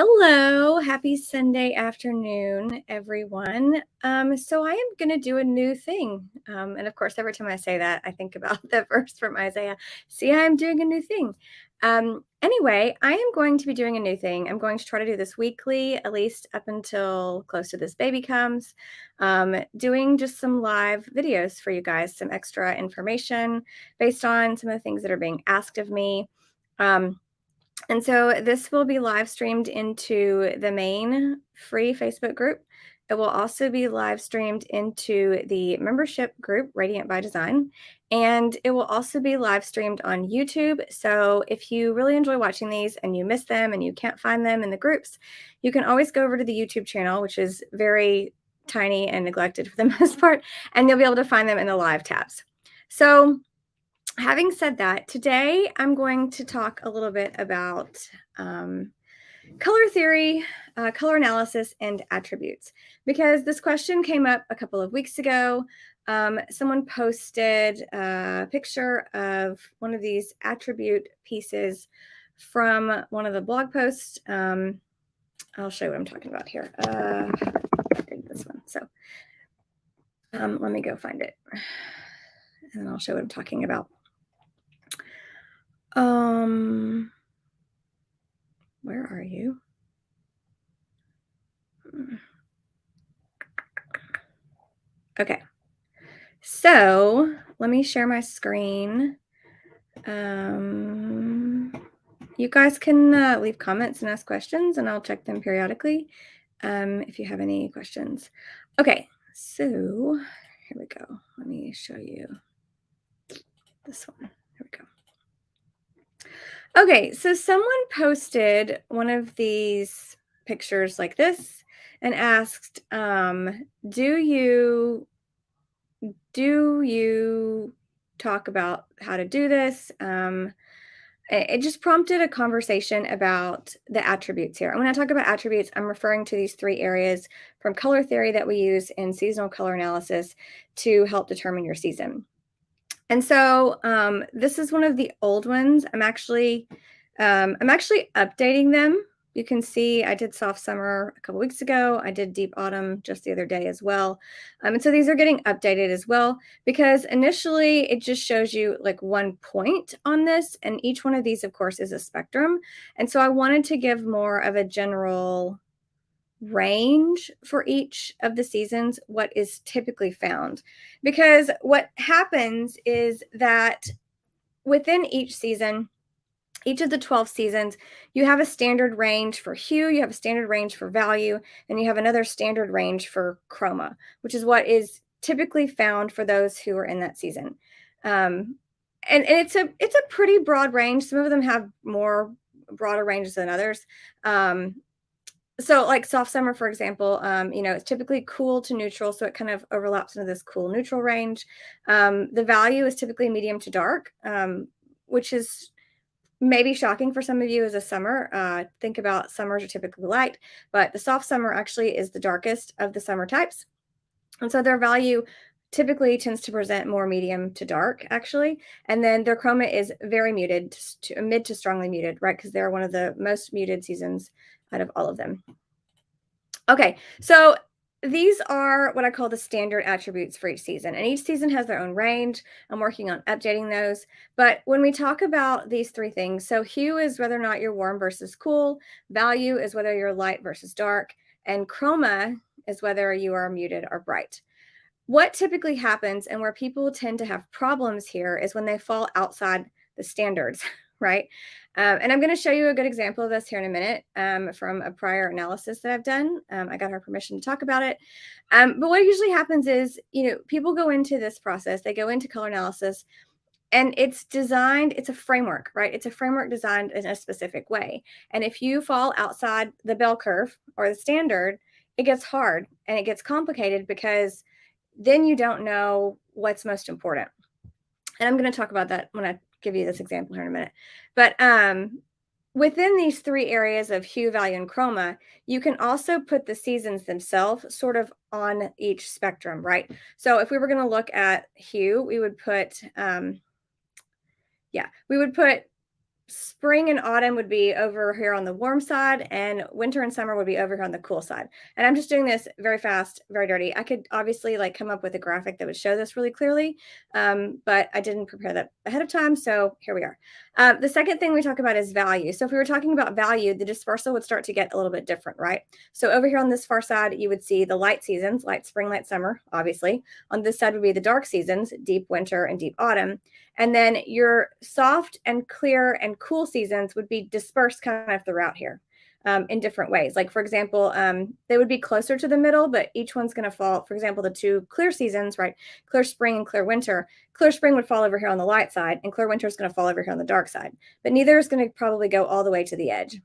Hello, happy Sunday afternoon, everyone. So I am going to do a new thing. And of course, every time I say that, I think about the verse from Isaiah. See, I'm doing a new thing. Anyway, I am going to be doing a new thing. I'm going to try to do this weekly, at least up until close to this baby comes, doing just some live videos for you guys, some extra information based on some of the things that are being asked of me. And so this will be live streamed into the main free Facebook group. It will also be live streamed into the membership group, Radiant by Design, and it will also be live streamed on YouTube. So if you really enjoy watching these and you miss them and you can't find them in the groups, you can always go over to the YouTube channel, which is very tiny and neglected for the most part, and you'll be able to find them in the live tabs. So having said that, today I'm going to talk a little bit about color theory, color analysis, and attributes, because this question came up a couple of weeks ago. Someone posted a picture of one of these attribute pieces from one of the blog posts. I'll show you what I'm talking about here. I think this one. So let me go find it, and I'll show what I'm talking about. Where are you? Okay. So let me share my screen. You guys can leave comments and ask questions, and I'll check them periodically if you have any questions. Okay, so here we go. Let me show you this one. Here we go. Okay, so someone posted one of these pictures like this and asked, do you talk about how to do this? It just prompted a conversation about the attributes here. And when I talk about attributes, I'm referring to these three areas from color theory that we use in seasonal color analysis to help determine your season. And so this is one of the old ones. I'm actually updating them. You can see I did soft summer a couple weeks ago. I did deep autumn just the other day as well. And so these are getting updated as well, because initially it just shows you like one point on this. And each one of these, of course, is a spectrum. And so I wanted to give more of a general range for each of the seasons, what is typically found. Because what happens is that within each season, each of the 12 seasons, you have a standard range for hue, you have a standard range for value, and you have another standard range for chroma, which is what is typically found for those who are in that season. And it's a pretty broad range. Some of them have more broader ranges than others. So like soft summer, for example, it's typically cool to neutral, so it kind of overlaps into this cool neutral range. The value is typically medium to dark, which is maybe shocking for some of you as a summer. Think about summers are typically light, but the soft summer actually is the darkest of the summer types. And so their value typically tends to present more medium to dark, actually. And then their chroma is very muted, to mid to strongly muted, right? Because they're one of the most muted seasons out of all of them. Okay, so these are what I call the standard attributes for each season, and each season has their own range. I'm working on updating those. But when we talk about these three things, so hue is whether or not you're warm versus cool, value is whether you're light versus dark, and chroma is whether you are muted or bright. What typically happens, and where people tend to have problems here, is when they fall outside the standards, right? And I'm going to show you a good example of this here in a minute from a prior analysis that I've done. I got her permission to talk about it. But what usually happens is, people go into this process, they go into color analysis, and it's designed, it's a framework, right? It's a framework designed in a specific way. And if you fall outside the bell curve or the standard, it gets hard and it gets complicated, because then you don't know what's most important. And I'm going to talk about that when I give you this example here in a minute. But within these three areas of hue, value, and chroma, you can also put the seasons themselves sort of on each spectrum, right? So if we were going to look at hue, we would put, spring and autumn would be over here on the warm side, and winter and summer would be over here on the cool side. And I'm just doing this very fast, very dirty. I could obviously like come up with a graphic that would show this really clearly, but I didn't prepare that ahead of time. So here we are. The second thing we talk about is value. So if we were talking about value, the dispersal would start to get a little bit different, right? So over here on this far side, you would see the light seasons, light spring, light summer, obviously. On this side would be the dark seasons, deep winter and deep autumn. And then your soft and clear and cool seasons would be dispersed kind of throughout here in different ways. Like, for example, they would be closer to the middle, but each one's going to fall. For example, the two clear seasons, right? Clear spring and clear winter. Clear spring would fall over here on the light side, and clear winter is going to fall over here on the dark side. But neither is going to probably go all the way to the edge.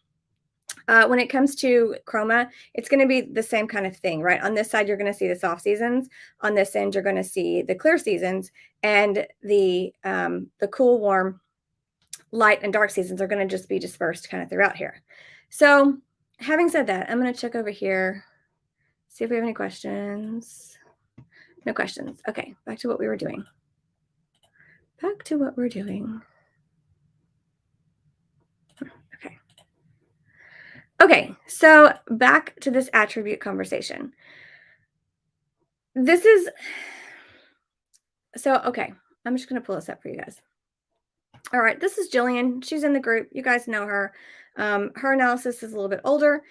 When it comes to chroma, it's going to be the same kind of thing, right? On this side, you're going to see the soft seasons. On this end, you're going to see the clear seasons, and the cool, warm, light, and dark seasons are going to just be dispersed kind of throughout here. So, having said that, I'm going to check over here, see if we have any questions. No questions. Okay, back to what we were doing. Back to what we're doing. Okay. Okay, so back to this attribute conversation. This is so okay. I'm just going to pull this up for you guys. All right, this is Jillian. She's in the group. You guys know her. Her analysis is a little bit older,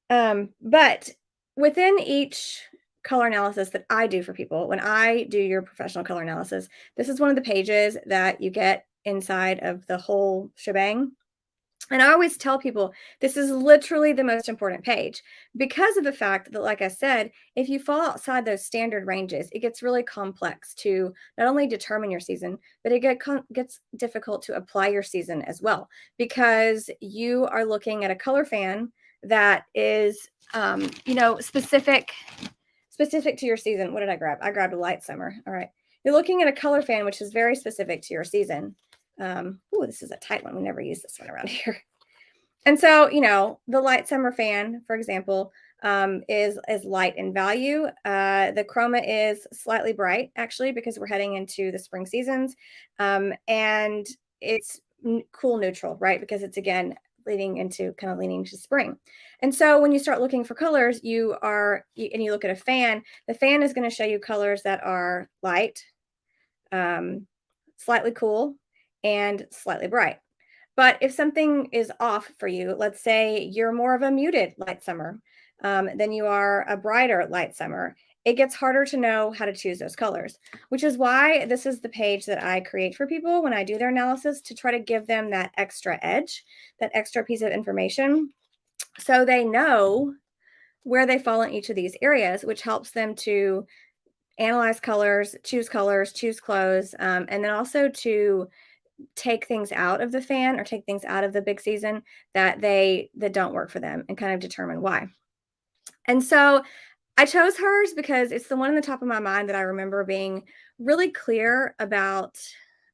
but within each color analysis that I do for people, when I do your professional color analysis, this is one of the pages that you get inside of the whole shebang. And I always tell people this is literally the most important page because of the fact that, like I said, if you fall outside those standard ranges, it gets really complex to not only determine your season, but it gets difficult to apply your season as well because you are looking at a color fan that is, specific to your season. What did I grab? I grabbed a light summer. All right. You're looking at a color fan, which is very specific to your season. This is a tight one. We never use this one around here. And so, the light summer fan, for example, is light in value. The chroma is slightly bright, actually, because we're heading into the spring seasons. And it's cool neutral, right? Because it's, again, leaning into spring. And so when you start looking for colors, and you look at a fan, the fan is going to show you colors that are light, slightly cool, and slightly bright. But if something is off for you, let's say you're more of a muted light summer than you are a brighter light summer, it gets harder to know how to choose those colors, which is why this is the page that I create for people when I do their analysis to try to give them that extra edge, that extra piece of information, so they know where they fall in each of these areas, which helps them to analyze colors, choose clothes, and then also to take things out of the fan or take things out of the big season that don't work for them and kind of determine why. And so I chose hers because it's the one on the top of my mind that I remember being really clear about.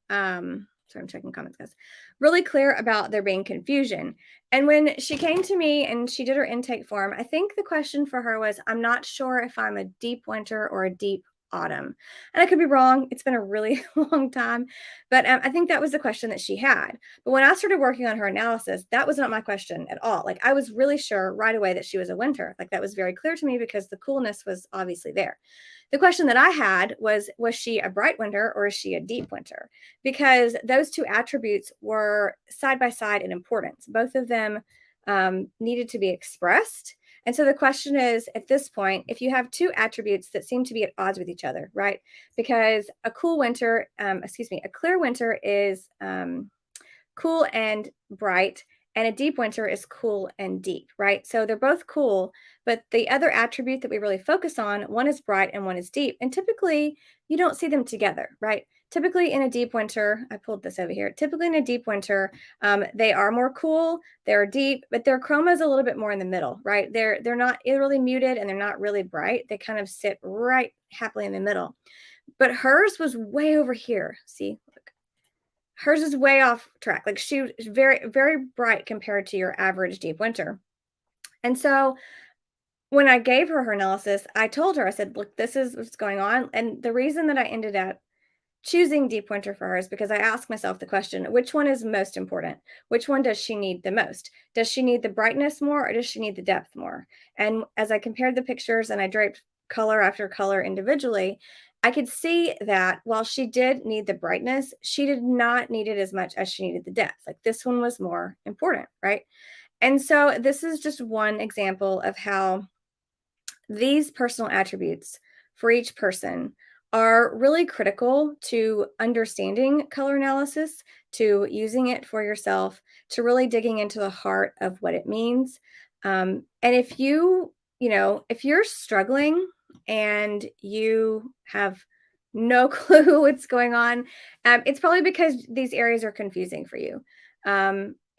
Sorry, I'm checking comments, guys. Really clear about there being confusion. And when she came to me and she did her intake form, I think the question for her was, I'm not sure if I'm a deep winter or a deep autumn. And I could be wrong. It's been a really long time. But I think that was the question that she had. But when I started working on her analysis, that was not my question at all. Like, I was really sure right away that she was a winter. Like, that was very clear to me because the coolness was obviously there. The question that I had was she a bright winter or is she a deep winter? Because those two attributes were side by side in importance. Both of them needed to be expressed. And so the question is, at this point, if you have two attributes that seem to be at odds with each other, right? Because a clear winter is cool and bright, and a deep winter is cool and deep, right? So they're both cool, but the other attribute that we really focus on, one is bright and one is deep. And typically you don't see them together, right? Typically in a deep winter, I pulled this over here. Typically in a deep winter, they are more cool, they're deep, but their chroma is a little bit more in the middle, right? They're not really muted and they're not really bright. They kind of sit right happily in the middle. But hers was way over here. See, look. Hers is way off track. Like, she was very, very bright compared to your average deep winter. And so when I gave her analysis, I told her, I said, look, this is what's going on. And the reason that I ended up choosing deep winter for hers because I asked myself the question, which one is most important? Which one does she need the most? Does she need the brightness more or does she need the depth more? And as I compared the pictures and I draped color after color individually, I could see that while she did need the brightness, she did not need it as much as she needed the depth. Like this one was more important, right? And so this is just one example of how these personal attributes for each person are really critical to understanding color analysis, to using it for yourself, to really digging into the heart of what it means. And if if you're struggling and you have no clue what's going on, it's probably because these areas are confusing for you.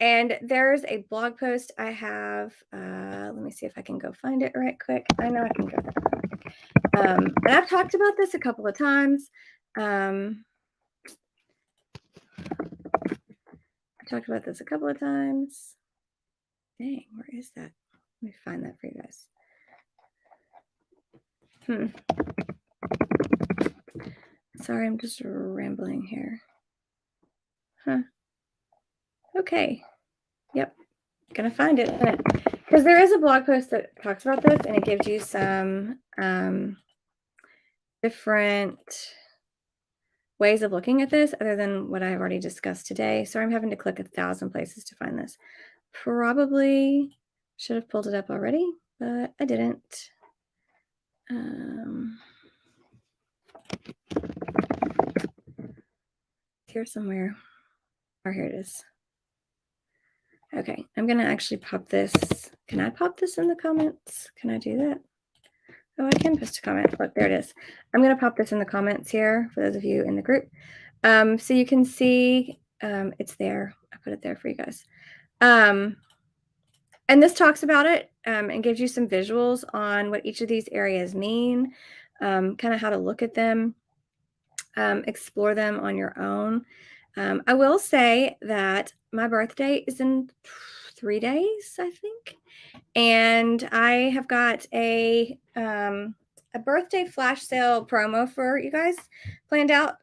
And there's a blog post I have. Let me see if I can go find it right quick. I know I can go. And I've talked about this a couple of times. I've talked about this a couple of times. Dang, where is that? Let me find that for you guys. Sorry, I'm just rambling here. Huh. Okay. Yep. Gonna find it because there is a blog post that talks about this and it gives you some different ways of looking at this other than what I've already discussed today. So I'm having to click 1,000 places to find this. Probably should have pulled it up already, but I didn't. Here somewhere. Or here it is. Okay, I'm going to actually pop this. Can I pop this in the comments? Can I do that? Oh, I can post a comment. Look, there it is. I'm going to pop this in the comments here for those of you in the group. So you can see it's there. I put it there for you guys. And this talks about it and gives you some visuals on what each of these areas mean, kind of how to look at them, explore them on your own. I will say that my birthday is in 3 days, I think. And I have got a birthday flash sale promo for you guys planned out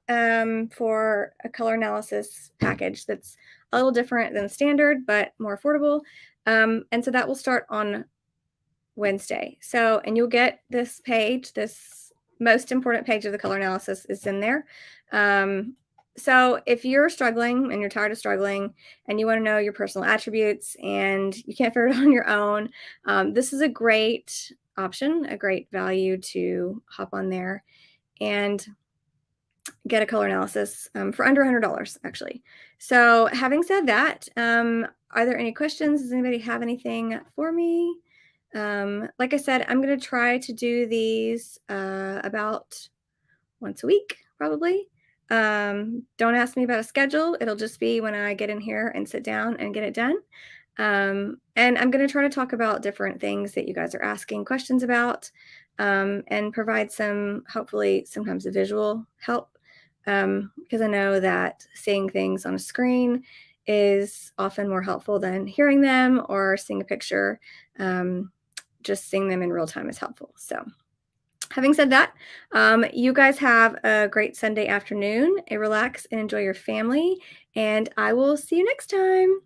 for a color analysis package that's a little different than standard, but more affordable. And so that will start on Wednesday. So, and you'll get this page, this most important page of the color analysis is in there. So if you're struggling and you're tired of struggling and you want to know your personal attributes and you can't figure it out on your own, this is a great option, a great value to hop on there and get a color analysis for under $100 actually. So having said that, are there any questions? Does anybody have anything for me? Like I said, I'm going to try to do these about once a week, probably. Don't ask me about a schedule. It'll just be when I get in here and sit down and get it done. And I'm going to try to talk about different things that you guys are asking questions about and provide some, hopefully, sometimes a visual help because I know that seeing things on a screen is often more helpful than hearing them or seeing a picture. Just seeing them in real time is helpful. So having said that, you guys have a great Sunday afternoon, relax and enjoy your family, and I will see you next time.